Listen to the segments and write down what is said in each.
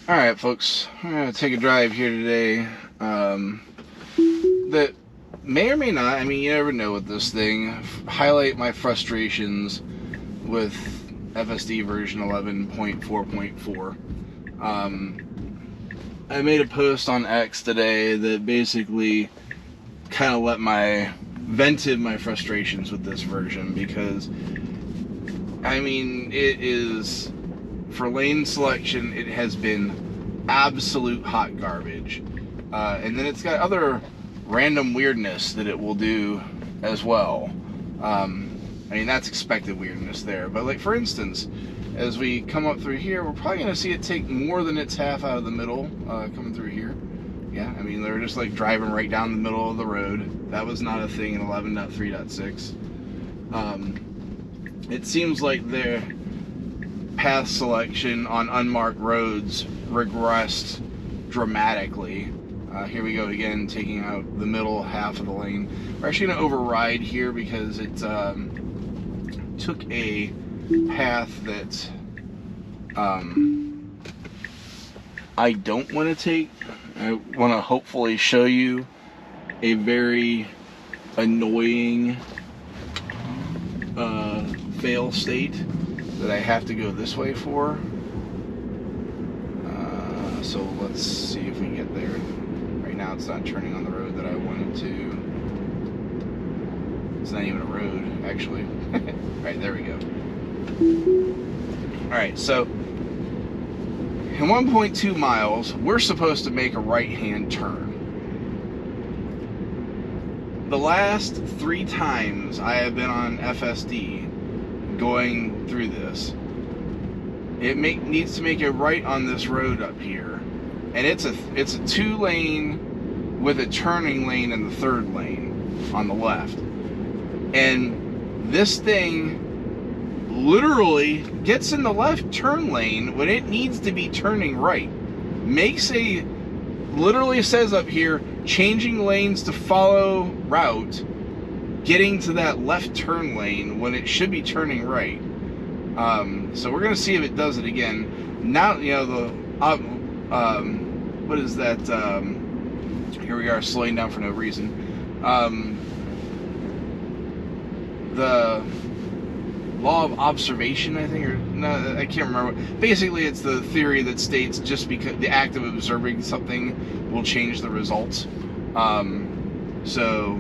Alright folks, I'm going to take a drive here today that may or may not, I mean you never know with this thing, highlight my frustrations with FSD version 11.4.4. I made a post on X today that basically kind of vented my frustrations with this version, because I mean it is, for lane selection, it has been absolute hot garbage. And then it's got other random weirdness that it will do as well. I mean, that's expected weirdness there. But like, for instance, as we come up through here, we're probably going to see it take more than its half out of the middle, coming through here. Yeah, I mean, they're just like driving right down the middle of the road. That was not a thing in 11.3.6. It seems like they're path selection on unmarked roads regressed dramatically. Here we go again, taking out the middle half of the lane. We're actually going to override here because it took a path that I don't want to take. I want to hopefully show you a very annoying fail state that I have to go this way for. So let's see if we can get there. Right now it's not turning on the road that I wanted to. It's not even a road, actually. Alright, there we go. Alright, so in 1.2 miles, we're supposed to make a right-hand turn. The last 3 times I have been on FSD going through this, it needs to make a right on this road up here, and it's a 2-lane with a turning lane in the 3rd lane on the left, and this thing literally gets in the left turn lane when it needs to be turning right. Literally says up here, changing lanes to follow route, getting to that left turn lane when it should be turning right. So we're going to see if it does it again. Now, you know, what is that? Here we are slowing down for no reason. The law of observation, I think, or no, I can't remember. Basically, it's the theory that states just because the act of observing something will change the results. So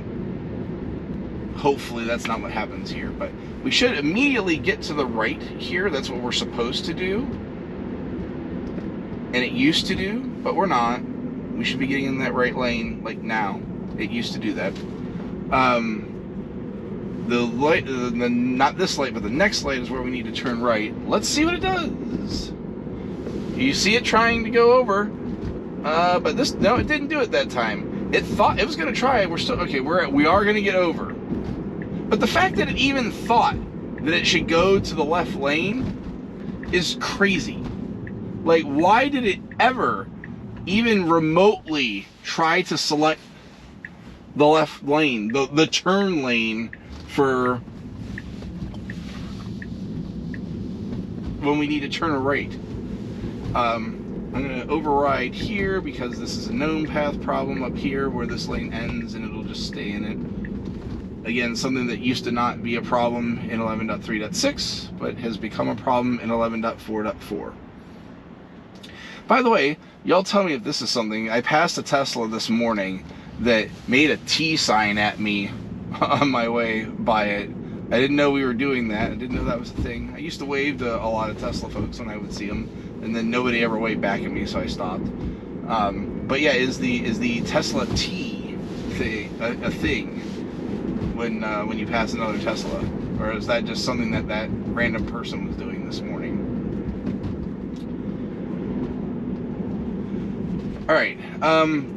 hopefully that's not what happens here, but we should immediately get to the right here. That's what we're supposed to do, and it used to do, but we're not. We should be getting in that right lane like now. It used to do that. The light, not this light, but the next light is where we need to turn right. Let's see what it does. You see it trying to go over, but no, it didn't do it that time. It thought it was going to try. We're still okay. We are going to get over. But the fact that it even thought that it should go to the left lane is crazy. Like, why did it ever even remotely try to select the left lane, the turn lane, for when we need to turn a right? I'm going to override here because this is a known path problem up here where this lane ends, and it'll just stay in it. Again, something that used to not be a problem in 11.3.6, but has become a problem in 11.4.4. By the way, y'all tell me if this is something. I passed a Tesla this morning that made a T sign at me on my way by it. I didn't know we were doing that. I didn't know that was a thing. I used to wave to a lot of Tesla folks when I would see them, and then nobody ever waved back at me, so I stopped. But yeah, is the Tesla T thing a thing when you pass another Tesla, or is that just something that random person was doing this morning? All right,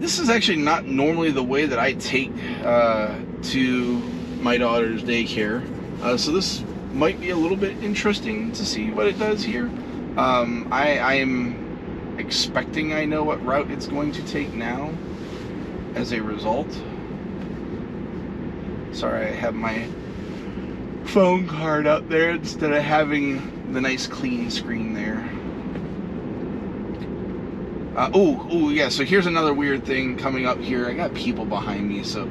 this is actually not normally the way that I take to my daughter's daycare, so this might be a little bit interesting to see what it does here. I am expecting I know what route it's going to take now as a result. Sorry, I have my phone card up there instead of having the nice clean screen there. Yeah, so here's another weird thing coming up here. I got people behind me, so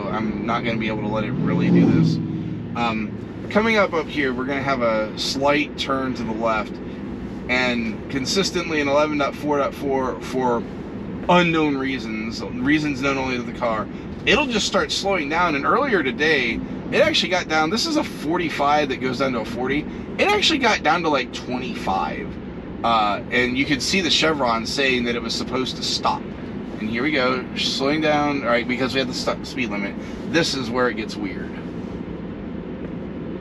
I'm not going to be able to let it really do this. Coming up here, we're going to have a slight turn to the left, and consistently in 11.4.4, for unknown reasons known only to the car, it'll just start slowing down. And earlier today, it actually got down. This is a 45 that goes down to a 40. It actually got down to like 25. And you could see the chevron saying that it was supposed to stop. And here we go, slowing down, all right, because we had the speed limit. This is where it gets weird.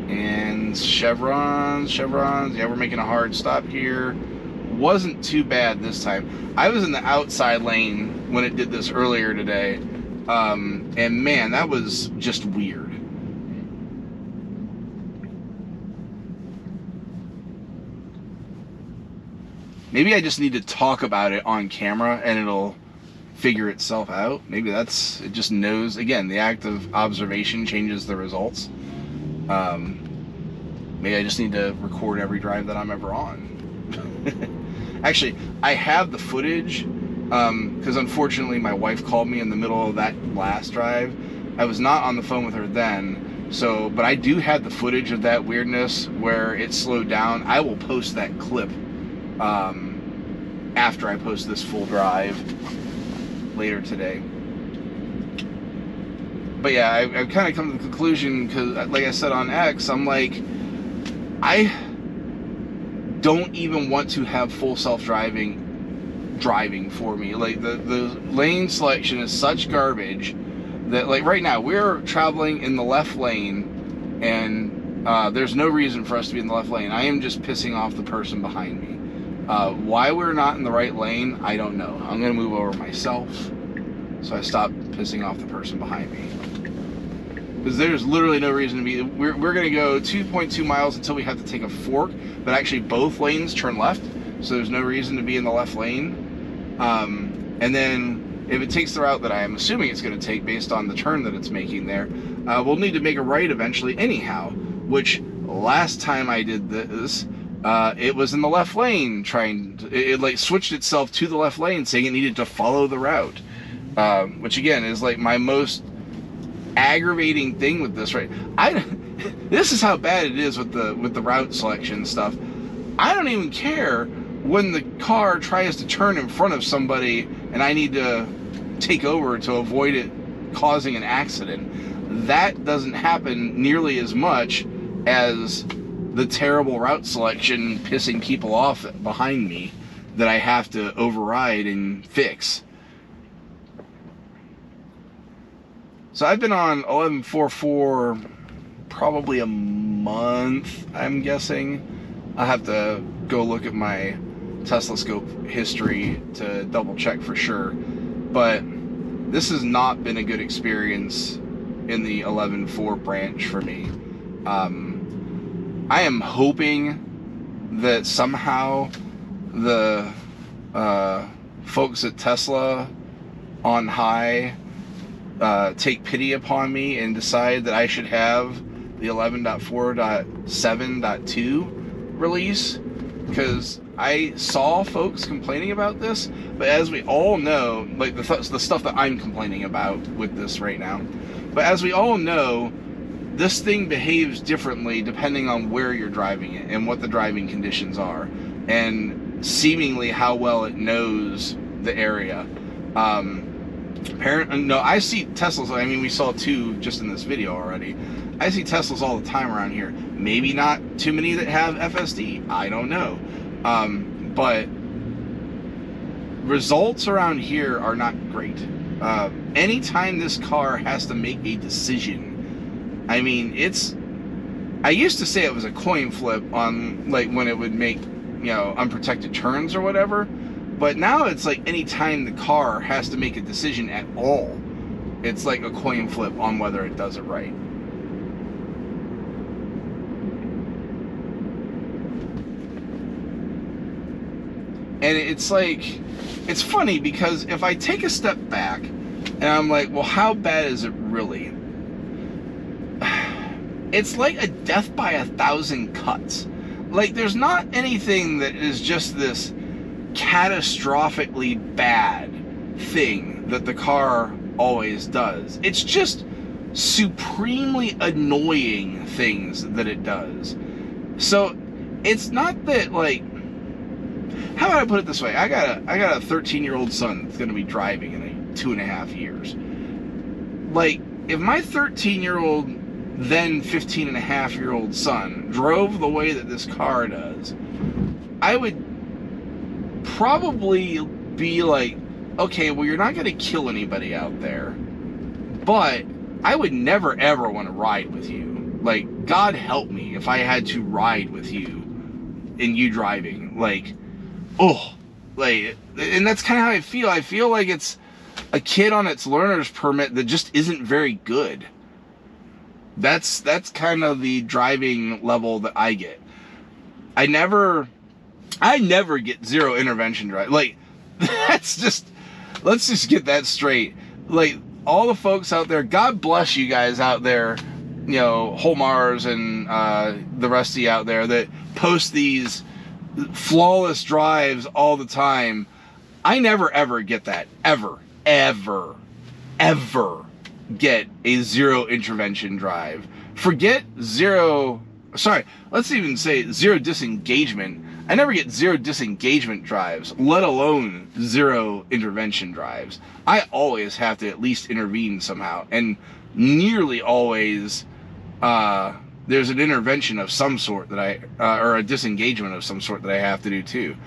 And chevrons, yeah, we're making a hard stop here. Wasn't too bad this time. I was in the outside lane when it did this earlier today. And man, that was just weird. Maybe I just need to talk about it on camera and it'll figure itself out. Maybe it just knows. Again, the act of observation changes the results. Maybe I just need to record every drive that I'm ever on. Actually, I have the footage, because unfortunately my wife called me in the middle of that last drive. I was not on the phone with her then, but I do have the footage of that weirdness where it slowed down. I will post that clip after I post this full drive later today. But yeah, I've kind of come to the conclusion, because like I said on X, I'm like, I don't even want to have full self-driving for me. Like the lane selection is such garbage that, like, right now we're traveling in the left lane, and there's no reason for us to be in the left lane. I am just pissing off the person behind me. Why we're not in the right lane, I don't know. I'm gonna move over myself so I stop pissing off the person behind me, because there's literally no reason to be. We're gonna go 2.2 miles until we have to take a fork, but actually both lanes turn left, so there's no reason to be in the left lane. And then if it takes the route that I am assuming it's going to take based on the turn that it's making there, we'll need to make a right eventually anyhow, which last time I did this, it was in the left lane, it like switched itself to the left lane saying it needed to follow the route, which again is like my most aggravating thing with this, right? This is how bad it is with the route selection stuff. I don't even care when the car tries to turn in front of somebody and I need to take over to avoid it causing an accident. That doesn't happen nearly as much as the terrible route selection pissing people off behind me that I have to override and fix. So I've been on 11.4.4 probably a month, I'm guessing. I'll have to go look at my Tesla Scope history to double check for sure. But this has not been a good experience in the 11.4 branch for me. I am hoping that somehow the folks at Tesla on high take pity upon me and decide that I should have the 11.4.7.2 release, because I saw folks complaining about this, but as we all know, like the stuff that I'm complaining about with this right now, but as we all know, this thing behaves differently depending on where you're driving it and what the driving conditions are, and seemingly how well it knows the area. I see Teslas. I mean, we saw two just in this video already. I see Teslas all the time around here. Maybe not too many that have FSD. I don't know. But results around here are not great. Anytime this car has to make a decision, I mean, I used to say it was a coin flip on, like, when it would make, unprotected turns or whatever. But now it's like any time the car has to make a decision at all, it's like a coin flip on whether it does it right. And it's like, it's funny because if I take a step back and I'm like, well, how bad is it really? It's like a death by 1,000 cuts. Like, there's not anything that is just this catastrophically bad thing that the car always does. It's just supremely annoying things that it does. So it's not that, like, how would I put it this way? I got a 13-year-old son that's going to be driving in 2.5 years. Like, if my 13-year-old, then 15.5-year-old son drove the way that this car does, I would probably be like, okay, well, you're not going to kill anybody out there, but I would never ever want to ride with you. Like, God help me if I had to ride with you and you driving. Like, oh, like, and that's kind of how I feel. I feel like it's a kid on its learner's permit that just isn't very good. That's kind of the driving level that I get. I never get zero intervention drive. Like, that's just, let's just get that straight. Like, all the folks out there, God bless you guys out there, you know, Holmars and the rest of you out there that post these flawless drives all the time. I never ever get that. Ever get a zero intervention drive. Forget zero, sorry, let's even say zero disengagement. I never get zero disengagement drives, let alone zero intervention drives. I always have to at least intervene somehow, and nearly always there's an intervention of some sort that or a disengagement of some sort that I have to do too.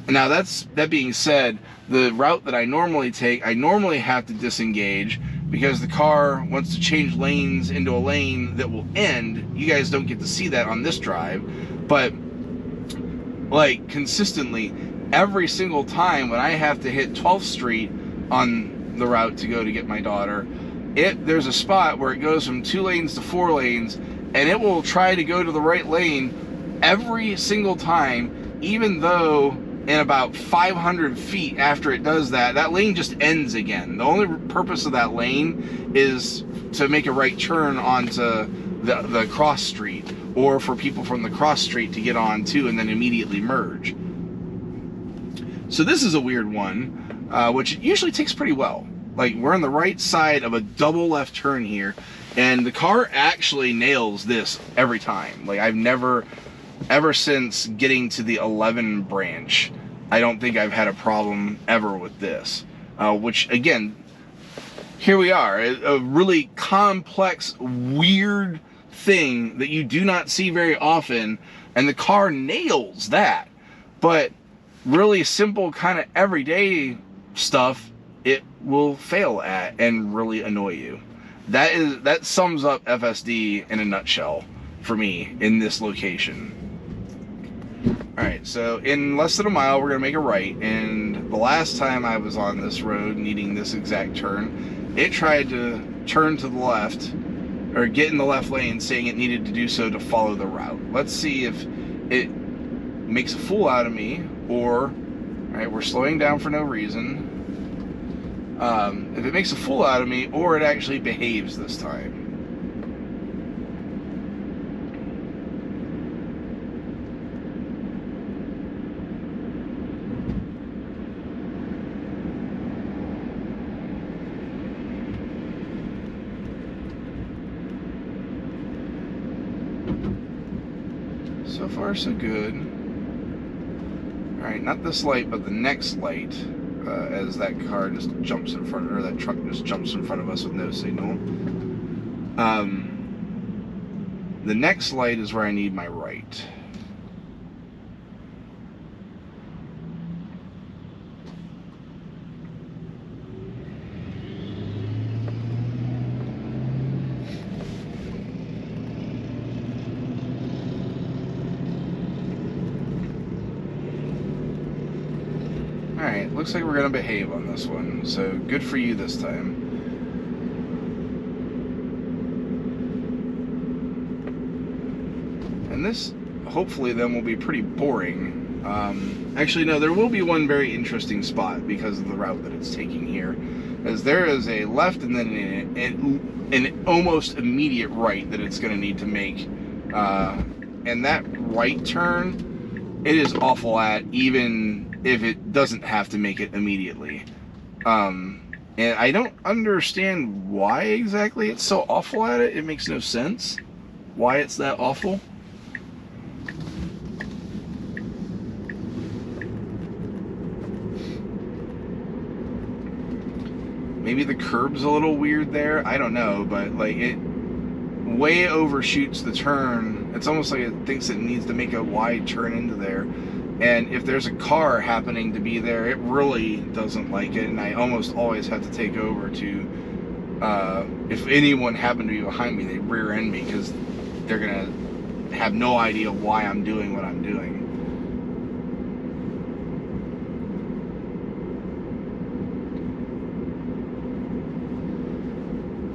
Now, that being said, the route that I normally take, I normally have to disengage because the car wants to change lanes into a lane that will end. You guys don't get to see that on this drive, but like consistently, every single time when I have to hit 12th Street on the route to go to get my daughter, there's a spot where it goes from 2 lanes to 4 lanes, and it will try to go to the right lane every single time, even though in about 500 feet after it does that, that lane just ends again. The only purpose of that lane is to make a right turn onto the cross street, or for people from the cross street to get on too and then immediately merge. So this is a weird one, which usually takes pretty well. Like, we're on the right side of a double left turn here, and the car actually nails this every time. Like, I've never, ever since getting to the 11 branch, I don't think I've had a problem ever with this. Which, again, here we are, a really complex, weird thing that you do not see very often, and the car nails that. But really simple, kind of everyday stuff, it will fail at and really annoy you. That sums up FSD in a nutshell for me in this location. Alright, so in less than a mile we're going to make a right, and the last time I was on this road needing this exact turn, it tried to turn to the left, or get in the left lane, saying it needed to do so to follow the route. Let's see if it makes a fool out of me, or, alright, we're slowing down for no reason. If it makes a fool out of me, or it actually behaves this time. So far, so good. Alright, not this light, but the next light, as that car just jumps in front, or that truck just jumps in front of us with no signal. The next light is where I need my right. Alright, looks like we're going to behave on this one, so good for you this time. And this, hopefully, then will be pretty boring. Actually, no, there will be one very interesting spot because of the route that it's taking here. As there is a left and then an almost immediate right that it's going to need to make. And that right turn it is awful at, even if it doesn't have to make it immediately. And I don't understand why exactly it's so awful at it. It makes no sense why it's that awful. Maybe the curb's a little weird there. I don't know, but like it way overshoots the turn. It's almost like it thinks it needs to make a wide turn into there. And if there's a car happening to be there, it really doesn't like it. And I almost always have to take over to, if anyone happened to be behind me, they rear end me because they're gonna have no idea why I'm doing what I'm doing.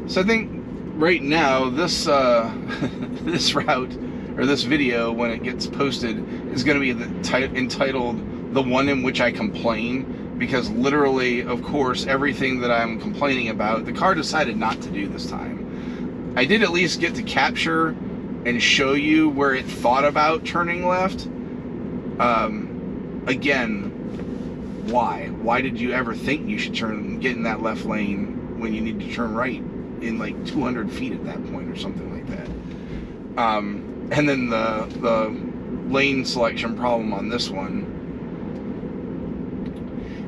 So I think right now this this route or this video, when it gets posted, is going to be entitled "The One in Which I Complain," because literally, of course, everything that I'm complaining about, the car decided not to do this time. I did at least get to capture and show you where it thought about turning left. Again, why? Why did you ever think you should get in that left lane when you need to turn right in like 200 feet at that point or something like that? And then the lane selection problem on this one.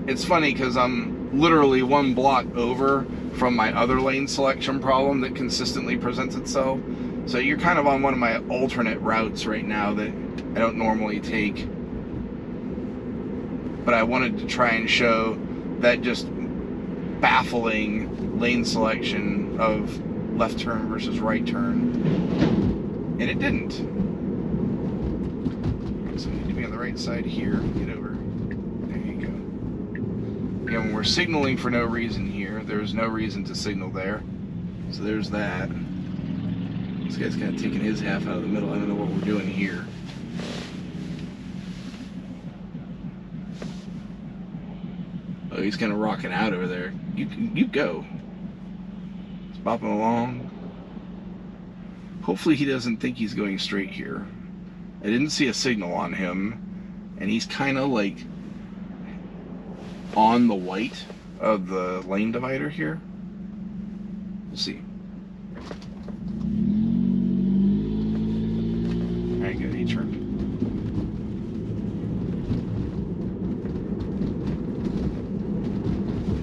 It's funny because I'm literally one block over from my other lane selection problem that consistently presents itself. So you're kind of on one of my alternate routes right now that I don't normally take. But I wanted to try and show that just baffling lane selection of left turn versus right turn. And it didn't. So we need to be on the right side here. Get over. There you go. Again, when we're signaling for no reason here, there's no reason to signal there. So there's that. This guy's kind of taking his half out of the middle. I don't know what we're doing here. Oh, he's kind of rocking out over there. You go. He's bopping along. Hopefully he doesn't think he's going straight here. I didn't see a signal on him, and he's kind of like on the white of the lane divider here. We'll see. Alright, good, he turned.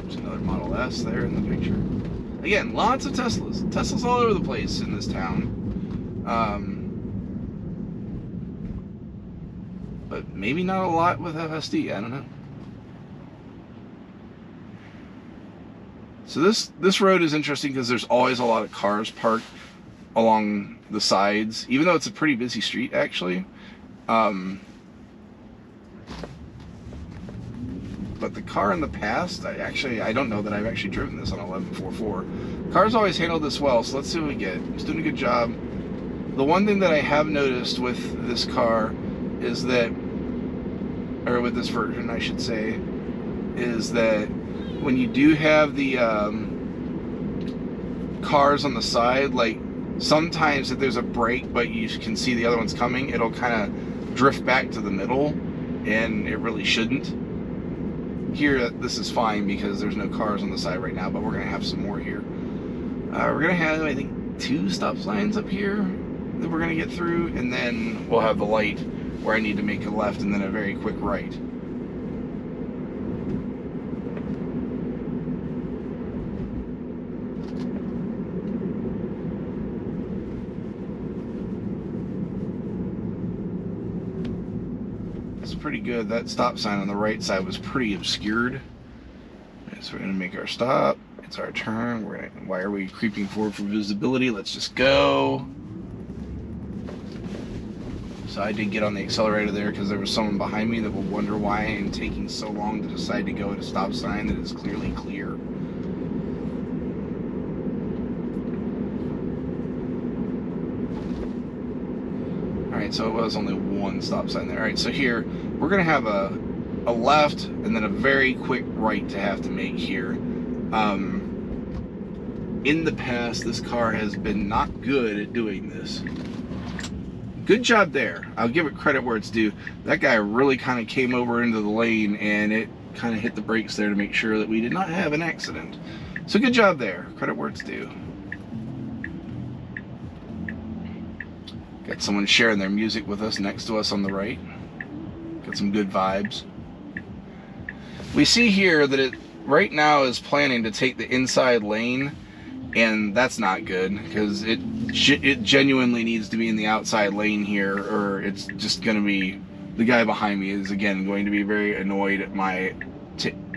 There's another Model S there in the picture. Again, lots of Teslas. Teslas all over the place in this town. But maybe not a lot with FSD, I don't know. So this road is interesting because there's always a lot of cars parked along the sides, even though it's a pretty busy street actually. But the car in the past, I don't know that I've actually driven this on 11.4.4. Cars always handle this well, so let's see what we get. It's doing a good job. The one thing that I have noticed with this car is that, or with this version I should say, is that when you do have the cars on the side, like sometimes if there's a break but you can see the other one's coming, it'll kind of drift back to the middle, and it really shouldn't. Here, this is fine because there's no cars on the side right now, but we're going to have some more here. We're going to have, I think, 2 stop signs up here that we're going to get through, and then we'll have the light where I need to make a left and then a very quick right. It's pretty good. That stop sign on the right side was pretty obscured. Okay, so we're going to make our stop. It's our turn. Why are we creeping forward for visibility? Let's just go. So I did get on the accelerator there because there was someone behind me that will wonder why I am taking so long to decide to go at a stop sign that is clearly clear. Alright, so it was only 1 stop sign there. Alright, so here we're going to have a left and then a very quick right to have to make here. In the past, this car has been not good at doing this. good job there. I'll give it credit where it's due. That guy really kind of came over into the lane, and it kind of hit the brakes there to make sure that we did not have an accident. So good job there. Credit where it's due. Got someone sharing their music with us next to us on the right. Got some good vibes. We see here that it right now is planning to take the inside lane, and that's not good because it genuinely needs to be in the outside lane here, or it's just going to be, the guy behind me is again going to be very annoyed at my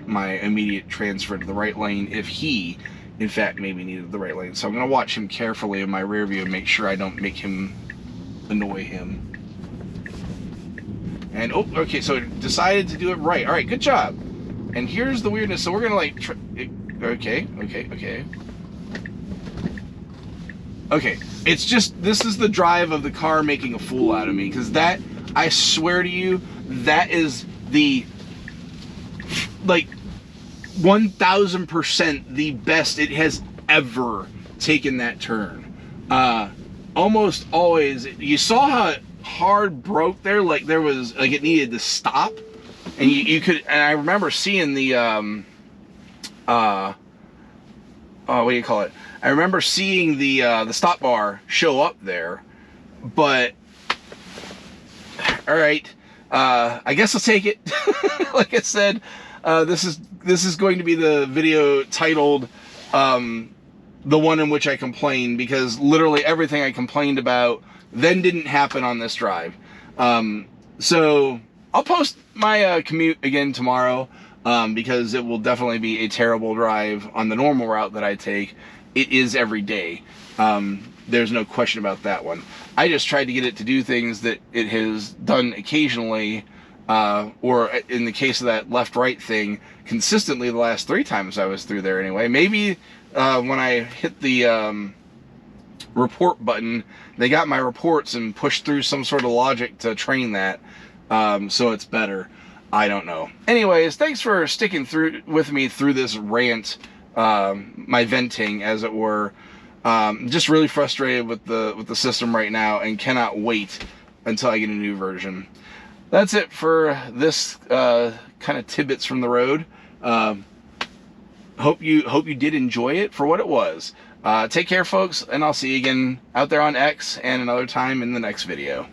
immediate transfer to the right lane if he in fact maybe needed the right lane. So I'm going to watch him carefully in my rear view and make sure I don't make him annoy him. And oh, okay, so it decided to do it right. All right, good job. And here's the weirdness. So we're gonna like okay. It's just, this is the drive of the car making a fool out of me, because that, I swear to you, that is the like 1000% the best it has ever taken that turn. Almost always, you saw how it hard broke there, like there was, like it needed to stop, and you could, and I remember seeing the what do you call it? I remember seeing the stop bar show up there, but all right, I guess I'll take it. Like I said, this is going to be the video titled the one in which I complained, because literally everything I complained about then didn't happen on this drive. So I'll post my commute again tomorrow, because it will definitely be a terrible drive on the normal route that I take. It is every day. There's no question about that one. I just tried to get it to do things that it has done occasionally, or in the case of that left-right thing, consistently the last 3 times I was through there anyway. Maybe when I hit the report button, they got my reports and pushed through some sort of logic to train that, so it's better. I don't know. Anyways, thanks for sticking through with me through this rant, my venting, as it were. Just really frustrated with the system right now, and cannot wait until I get a new version. That's it for this kind of tidbits from the road. Hope you did enjoy it for what it was. Take care, folks, and I'll see you again out there on X and another time in the next video.